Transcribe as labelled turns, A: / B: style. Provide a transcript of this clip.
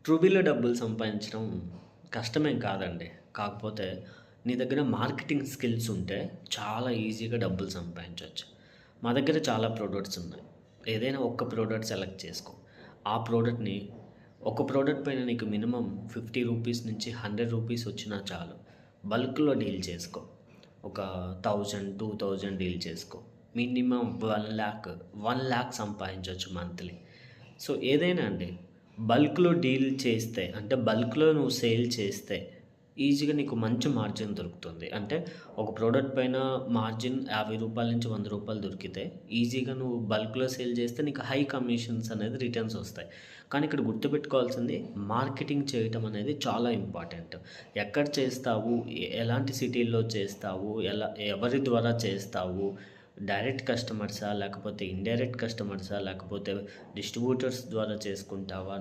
A: ట్రూబీలో డబ్బులు సంపాదించడం కష్టమేం కాదండి. కాకపోతే నీ దగ్గర మార్కెటింగ్ స్కిల్స్ ఉంటే చాలా ఈజీగా డబ్బులు సంపాదించొచ్చు. మా దగ్గర చాలా ప్రొడక్ట్స్ ఉన్నాయి. ఏదైనా ఒక్క ప్రోడక్ట్ సెలెక్ట్ చేసుకో. ఆ ప్రోడక్ట్‌ని ఒక ప్రోడక్ట్ పైన నీకు మినిమమ్ రూ. 50 నుంచి రూ. 100 వచ్చినా చాలు. బల్క్‌లో డీల్ చేసుకో. ఒక 1000, 2000 డీల్ చేసుకో. మినిమమ్ 1,00,000 సంపాదించొచ్చు మంత్లీ. సో, ఏదైనా అండి. బల్క్‌లో డీల్ చేస్తే అంటే బల్క్‌లో నువ్వు సేల్ చేస్తే ఈజీగా నీకు మంచి మార్జిన్ దొరుకుతుంది. అంటే ఒక ప్రోడక్ట్ పైన మార్జిన్ రూ. 50 నుంచి రూ. 100 దొరికితే ఈజీగా నువ్వు బల్క్‌లో సేల్ చేస్తే నీకు హై కమిషన్స్ అనేది రిటర్న్స్ వస్తాయి. కానీ ఇక్కడ గుర్తుపెట్టుకోవాల్సింది మార్కెటింగ్ చేయటం అనేది చాలా ఇంపార్టెంట్. ఎక్కడ చేస్తావు? ఎలాంటి సిటీల్లో చేస్తావు? ఎవరి ద్వారా చేస్తావు? డైరెక్ట్ కస్టమర్సా? లేకపోతే ఇండైరెక్ట్ కస్టమర్సా? లేకపోతే డిస్ట్రిబ్యూటర్స్ ద్వారా చేసుకుంటావా?